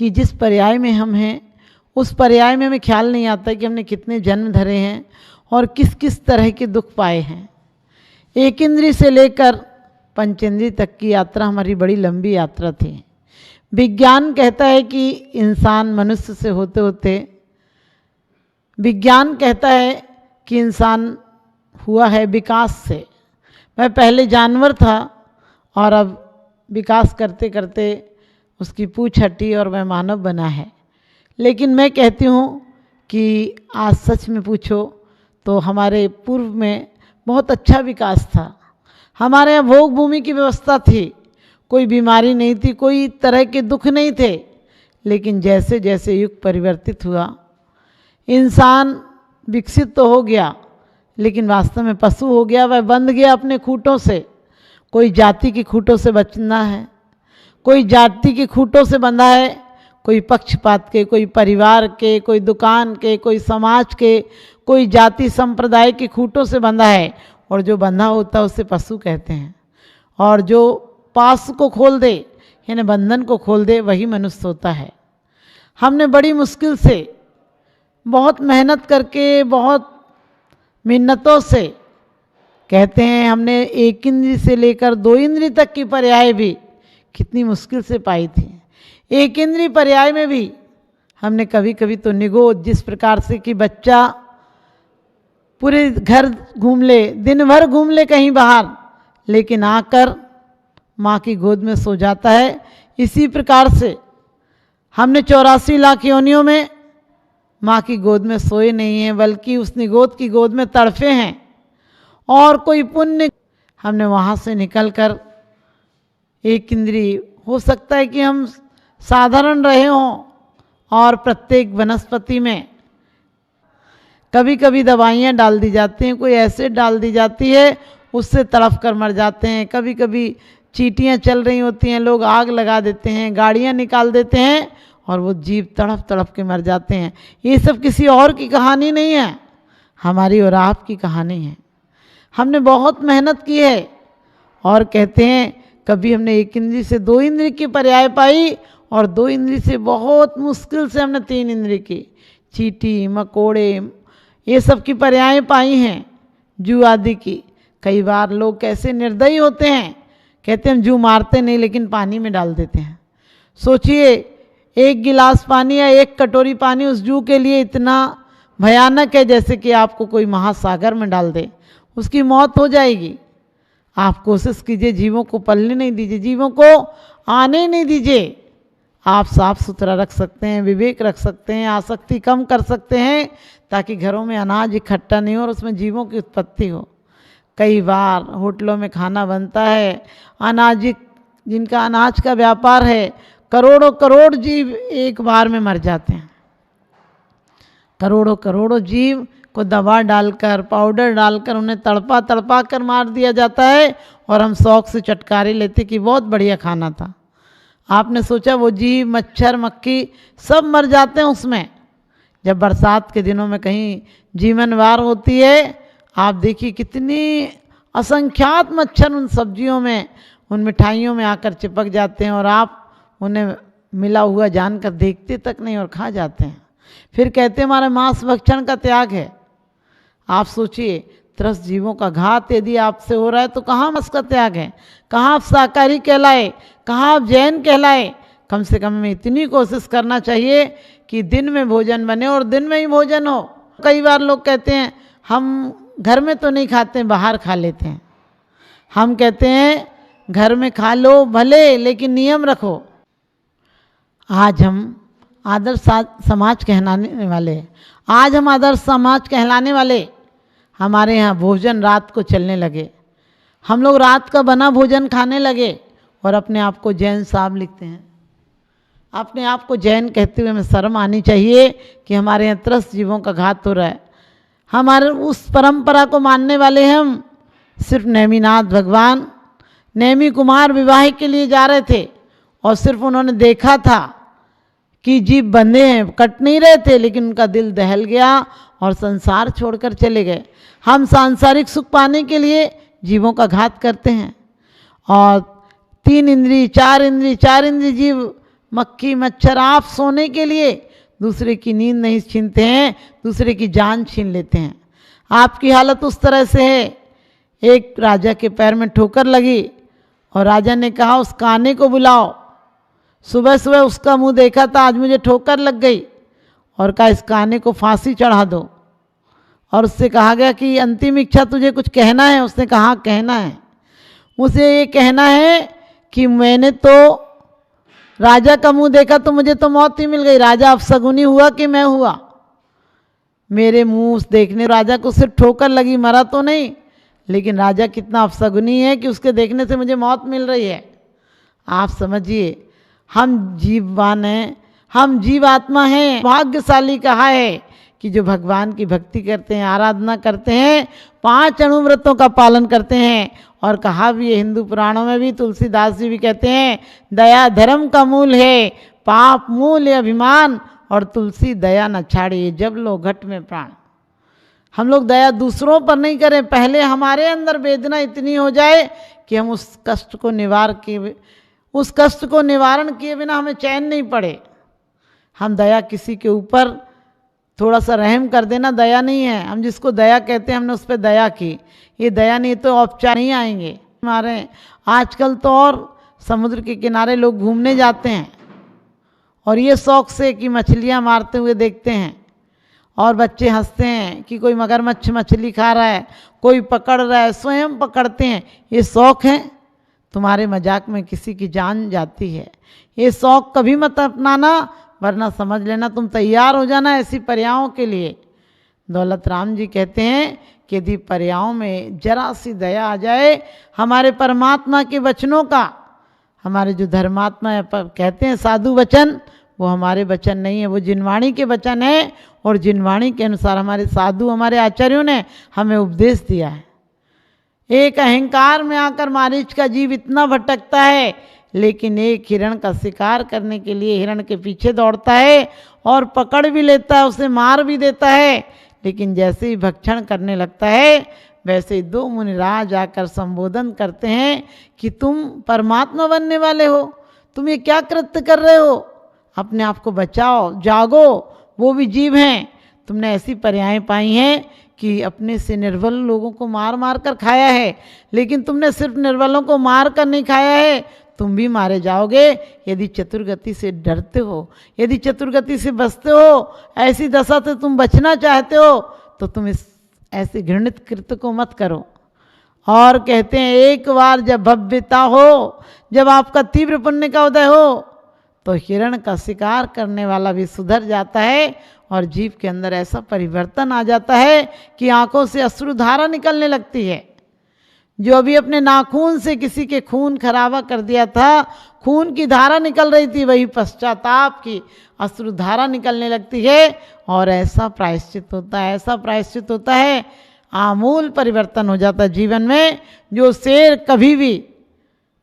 कि जिस पर्याय में हम हैं उस पर्याय में हमें ख्याल नहीं आता कि हमने कितने जन्म धरे हैं और किस किस तरह के दुख पाए हैं। एक इंद्री से लेकर पंचेंद्री तक की यात्रा हमारी बड़ी लंबी यात्रा थी। विज्ञान कहता है कि इंसान मनुष्य से होते होते, विज्ञान कहता है कि इंसान हुआ है विकास से। वह पहले जानवर था और अब विकास करते करते उसकी पूंछ हटी और वह मानव बना है। लेकिन मैं कहती हूँ कि आज सच में पूछो तो हमारे पूर्व में बहुत अच्छा विकास था। हमारे यहाँ भोग भूमि की व्यवस्था थी, कोई बीमारी नहीं थी, कोई तरह के दुख नहीं थे। लेकिन जैसे जैसे युग परिवर्तित हुआ, इंसान विकसित तो हो गया लेकिन वास्तव में पशु हो गया। वह बंध गया अपने खूंटों से। कोई जाति की खूंटों से बचना है, कोई जाति की खूंटों से बंधा है, कोई पक्षपात के, कोई परिवार के, कोई दुकान के, कोई समाज के, कोई जाति संप्रदाय के खूंटों से बंधा है। और जो बंधा होता है उसे पशु कहते हैं। और जो पास को खोल दे यानी बंधन को खोल दे वही मनुष्य होता है। हमने बड़ी मुश्किल से, बहुत मेहनत करके, बहुत मिन्नतों से, कहते हैं हमने एक इंद्री से लेकर 2 इंद्री तक की पर्याय भी कितनी मुश्किल से पाई थी। एक इंद्री पर्याय में भी हमने कभी कभी तो निगोद, जिस प्रकार से कि बच्चा पूरे घर घूम ले, दिन भर घूम ले कहीं बाहर, लेकिन आकर माँ की गोद में सो जाता है, इसी प्रकार से हमने 84 लाख योनियों में माँ की गोद में सोए नहीं हैं, बल्कि उस निगोद की गोद में तड़फे हैं। और कोई पुण्य हमने वहाँ से निकलकर एक इंद्री, हो सकता है कि हम साधारण रहे हों और प्रत्येक वनस्पति में कभी कभी दवाइयाँ डाल दी जाती हैं, कोई एसिड डाल दी जाती है, उससे तड़फ कर मर जाते हैं। कभी कभी चींटियाँ चल रही होती हैं, लोग आग लगा देते हैं, गाड़ियाँ निकाल देते हैं और वो जीव तड़फ तड़फ के मर जाते हैं। ये सब किसी और की कहानी नहीं है, हमारी और आपकी कहानी है। हमने बहुत मेहनत की है और कहते हैं कभी हमने एक इंद्री से 2 इंद्री की पर्याय पाई और 2 इंद्री से बहुत मुश्किल से हमने 3 इंद्री की, चींटी, मकोड़े, ये सब की पर्याय पाई हैं, जू आदि की। कई बार लोग कैसे निर्दयी होते हैं, कहते हैं हम जू मारते नहीं लेकिन पानी में डाल देते हैं। सोचिए, 1 गिलास पानी या 1 कटोरी पानी उस जू के लिए इतना भयानक है जैसे कि आपको कोई महासागर में डाल दे, उसकी मौत हो जाएगी। आप कोशिश कीजिए, जीवों को पलने नहीं दीजिए, जीवों को आने नहीं दीजिए। आप साफ सुथरा रख सकते हैं, विवेक रख सकते हैं, आसक्ति कम कर सकते हैं, ताकि घरों में अनाज इकट्ठा नहीं हो और उसमें जीवों की उत्पत्ति हो। कई बार होटलों में खाना बनता है, अनाज, जिनका अनाज का व्यापार है, करोड़ों करोड़ जीव एक बार में मर जाते हैं। करोड़ों करोड़ों जीव को दवा डालकर, पाउडर डालकर उन्हें तड़पा तड़पा कर मार दिया जाता है और हम शौक से चटकारे लेते कि बहुत बढ़िया खाना था। आपने सोचा वो जीव, मच्छर, मक्खी सब मर जाते हैं उसमें। जब बरसात के दिनों में कहीं जीवनवार होती है, आप देखिए कितनी असंख्यात मच्छर उन सब्जियों में, उन मिठाइयों में आकर चिपक जाते हैं और आप उन्हें मिला हुआ जानकर देखते तक नहीं और खा जाते हैं। फिर कहते हैं हमारे मांस भक्षण का त्याग है। आप सोचिए, त्रस्त जीवों का घात यदि आपसे हो रहा है तो कहाँ मांस का त्याग है, कहाँ आप शाकाहारी कहलाए, कहाँ आप जैन कहलाए। कम से कम हमें इतनी कोशिश करना चाहिए कि दिन में भोजन बने और दिन में ही भोजन हो। कई बार लोग कहते हैं हम घर में तो नहीं खाते, बाहर खा लेते हैं। हम कहते हैं घर में खा लो भले, लेकिन नियम रखो। आज हम आदर्श समाज कहलाने वाले, आज हम आदर्श समाज कहलाने वाले, हमारे यहाँ भोजन रात को चलने लगे। हम लोग रात का बना भोजन खाने लगे और अपने आप को जैन साहब लिखते हैं। अपने आप को जैन कहते हुए हमें शर्म आनी चाहिए कि हमारे यहाँ त्रस्त जीवों का घात हो रहा है। हमारे उस परंपरा को मानने वाले हम। सिर्फ नेमिनाथ भगवान, नेमी कुमार विवाह के लिए जा रहे थे और सिर्फ उन्होंने देखा था कि जीव बंधे हैं, कट नहीं रहे थे, लेकिन उनका दिल दहल गया और संसार छोड़कर चले गए। हम सांसारिक सुख पाने के लिए जीवों का घात करते हैं और 3 इंद्री, 4 इंद्री जीव मक्खी मच्छर आप सोने के लिए दूसरे की नींद नहीं छीनते हैं, दूसरे की जान छीन लेते हैं। आपकी हालत उस तरह से है। एक राजा के पैर में ठोकर लगी और राजा ने कहा उस काने को बुलाओ। सुबह सुबह उसका मुंह देखा था, आज मुझे ठोकर लग गई, और कहा इस काने को फांसी चढ़ा दो। और उससे कहा गया कि अंतिम इच्छा तुझे कुछ कहना है? उसने कहा हाँ कहना है। उसे ये कहना है कि मैंने तो राजा का मुंह देखा तो मुझे तो मौत ही मिल गई। राजा अपशगुनी हुआ कि मैं हुआ? मेरे मुंह देखने राजा को सिर्फ ठोकर लगी, मरा तो नहीं, लेकिन राजा कितना अपशगुनी है कि उसके देखने से मुझे मौत मिल रही है। आप समझिए, हम जीववान हैं, हम जीव आत्मा हैं। भाग्यशाली कहा है कि जो भगवान की भक्ति करते हैं, आराधना करते हैं, 5 अणुव्रतों का पालन करते हैं। और कहा भी है हिंदू पुराणों में भी, तुलसीदास जी भी कहते हैं दया धर्म का मूल है, पाप मूल है अभिमान, और तुलसी दया न छाड़े जब लो घट में प्राण। हम लोग दया दूसरों पर नहीं करें, पहले हमारे अंदर वेदना इतनी हो जाए कि हम उस कष्ट को निवारण किए बिना हमें चैन नहीं पड़े। हम दया किसी के ऊपर थोड़ा सा रहम कर देना दया नहीं है। हम जिसको दया कहते हैं हमने उस पर दया की, ये दया नहीं तो औपचार नहीं आएंगे हमारे। आजकल तो और समुद्र के किनारे लोग घूमने जाते हैं और ये शौक से कि मछलियाँ मारते हुए देखते हैं, और बच्चे हंसते हैं कि कोई मगरमच्छ मछली खा रहा है, कोई पकड़ रहा है, स्वयं पकड़ते हैं। ये शौक है, तुम्हारे मजाक में किसी की जान जाती है। ये शौक कभी मत अपनाना, वरना समझ लेना तुम तैयार हो जाना ऐसी पर्यायों के लिए। दौलत राम जी कहते हैं कि यदि पर्यायों में जरा सी दया आ जाए, हमारे परमात्मा के वचनों का, हमारे जो धर्मात्मा कहते हैं साधु वचन, वो हमारे वचन नहीं है, वो जिनवाणी के वचन है। और जिनवाणी के अनुसार हमारे साधु, हमारे आचार्यों ने हमें उपदेश दिया है। एक अहंकार में आकर मारीच का जीव इतना भटकता है, लेकिन एक हिरण का शिकार करने के लिए हिरण के पीछे दौड़ता है और पकड़ भी लेता है, उसे मार भी देता है, लेकिन जैसे ही भक्षण करने लगता है वैसे ही 2 मुनिराज आकर संबोधन करते हैं कि तुम परमात्मा बनने वाले हो, तुम ये क्या कृत्य कर रहे हो, अपने आप को बचाओ, जागो, वो भी जीव हैं। तुमने ऐसी पर्यायें पाई हैं कि अपने से निर्बल लोगों को मार मार कर खाया है, लेकिन तुमने सिर्फ निर्बलों को मार कर नहीं खाया है, तुम भी मारे जाओगे। यदि चतुर्गति से डरते हो, यदि चतुर्गति से बचते हो, ऐसी दशा से तुम बचना चाहते हो, तो तुम इस ऐसे घृणित कृत्य को मत करो। और कहते हैं एक बार जब भव्यता हो, जब आपका तीव्र पुण्य का उदय हो, तो हिरण का शिकार करने वाला भी सुधर जाता है और जीव के अंदर ऐसा परिवर्तन आ जाता है कि आंखों से अश्रुधारा निकलने लगती है। जो अभी अपने नाखून से किसी के खून खराबा कर दिया था, खून की धारा निकल रही थी, वही पश्चाताप की अश्रुधारा निकलने लगती है। और ऐसा प्रायश्चित होता है, ऐसा प्रायश्चित होता है, आमूल परिवर्तन हो जाता है जीवन में। जो शेर कभी भी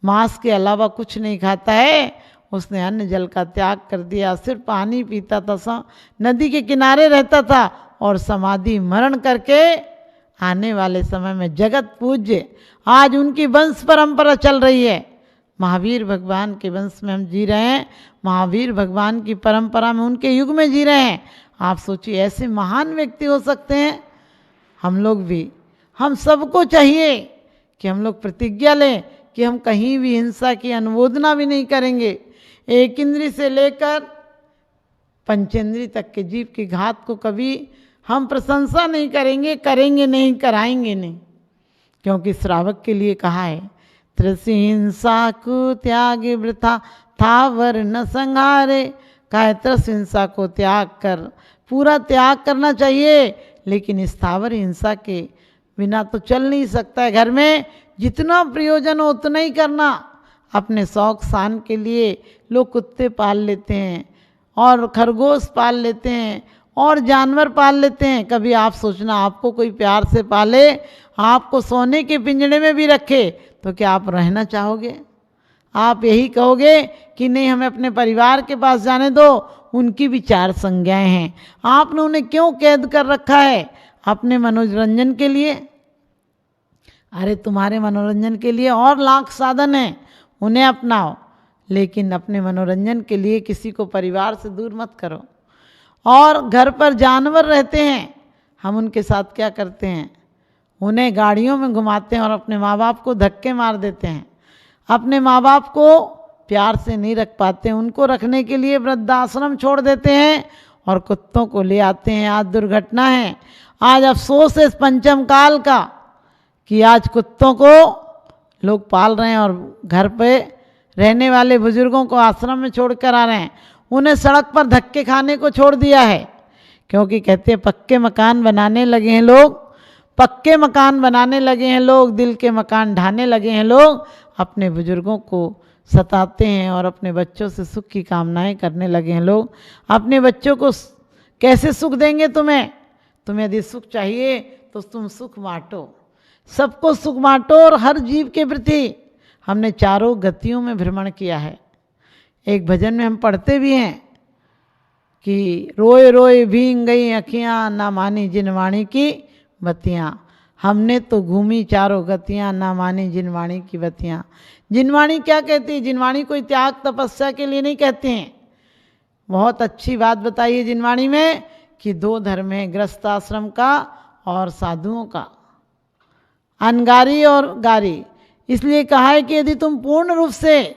मांस के अलावा कुछ नहीं खाता है, उसने अन्न जल का त्याग कर दिया, सिर्फ पानी पीता था, नदी के किनारे रहता था और समाधि मरण करके आने वाले समय में जगत पूज्य, आज उनकी वंश परंपरा चल रही है। महावीर भगवान के वंश में हम जी रहे हैं, महावीर भगवान की परंपरा में, उनके युग में जी रहे हैं। आप सोचिए ऐसे महान व्यक्ति हो सकते हैं। हम लोग भी, हम सबको चाहिए कि हम लोग प्रतिज्ञा लें कि हम कहीं भी हिंसा की अनुमोदना भी नहीं करेंगे। एक इंद्री से लेकर पंचेंद्री तक के जीव की घात को कभी हम प्रशंसा नहीं करेंगे, करेंगे नहीं, कराएंगे नहीं, क्योंकि श्रावक के लिए कहा है त्रसी हिंसा को त्याग वृथा था वर्ण संहारे। कहा है त्रस हिंसा को त्याग कर, पूरा त्याग करना चाहिए, लेकिन स्थावर हिंसा के बिना तो चल नहीं सकता है। घर में जितना प्रयोजन हो उतना ही करना। अपने शौक शान के लिए लोग कुत्ते पाल लेते हैं और खरगोश पाल लेते हैं और जानवर पाल लेते हैं। कभी आप सोचना, आपको कोई प्यार से पाले, आपको सोने के पिंजड़े में भी रखे, तो क्या आप रहना चाहोगे? आप यही कहोगे कि नहीं, हमें अपने परिवार के पास जाने दो, उनकी भी 4 संज्ञाएं हैं। आपने उन्हें क्यों कैद कर रखा है? अपने मनोरंजन के लिए? अरे तुम्हारे मनोरंजन के लिए और लाख साधन हैं, उन्हें अपनाओ, लेकिन अपने मनोरंजन के लिए किसी को परिवार से दूर मत करो। और घर पर जानवर रहते हैं, हम उनके साथ क्या करते हैं, उन्हें गाड़ियों में घुमाते हैं और अपने माँ बाप को धक्के मार देते हैं। अपने माँ बाप को प्यार से नहीं रख पाते, उनको रखने के लिए वृद्धाश्रम छोड़ देते हैं और कुत्तों को ले आते हैं। आज दुर्घटना है, आज अफसोस है इस पंचम काल का कि आज कुत्तों को लोग पाल रहे हैं और घर पे रहने वाले बुजुर्गों को आश्रम में छोड़ कर आ रहे हैं। उन्हें सड़क पर धक्के खाने को छोड़ दिया है, क्योंकि कहते हैं पक्के मकान बनाने लगे हैं लोग, पक्के मकान बनाने लगे हैं लोग, दिल के मकान ढाने लगे हैं लोग, अपने बुजुर्गों को सताते हैं और अपने बच्चों से सुख की कामनाएं करने लगे हैं लोग। अपने बच्चों को कैसे सुख देंगे? तुम्हें यदि सुख चाहिए तो तुम सुख बांटो, सबको सुख बांटो। और हर जीव के प्रति हमने चारों गतियों में भ्रमण किया है। एक भजन में हम पढ़ते भी हैं कि रोए रोए भींग गई अखियाँ, ना मानी जिनवाणी की बतियाँ। हमने तो घूमी चारों गतियाँ, ना मानी जिनवाणी की बतियाँ। जिनवाणी क्या कहती है? जिनवाणी कोई त्याग तपस्या के लिए नहीं कहते हैं। बहुत अच्छी बात बताई है जिनवाणी में कि दो धर्म है, गृहस्थ आश्रम का और साधुओं का, अनगारी और गारी। इसलिए कहा है कि यदि तुम पूर्ण रूप से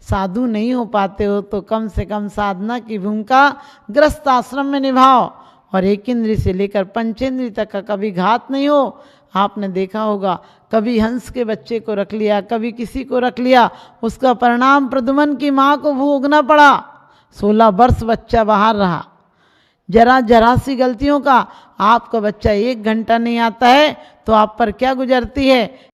साधु नहीं हो पाते हो तो कम से कम साधना की भूमिका गृहस्थ आश्रम में निभाओ और एक इंद्रिय से लेकर पंचेंद्रिय तक का कभी घात नहीं हो। आपने देखा होगा कभी हंस के बच्चे को रख लिया, कभी किसी को रख लिया, उसका परिणाम प्रदुमन की माँ को भोगना पड़ा। 16 वर्ष बच्चा बाहर रहा। जरा सी गलतियों का आपका बच्चा 1 घंटा नहीं आता है तो आप पर क्या गुजरती है।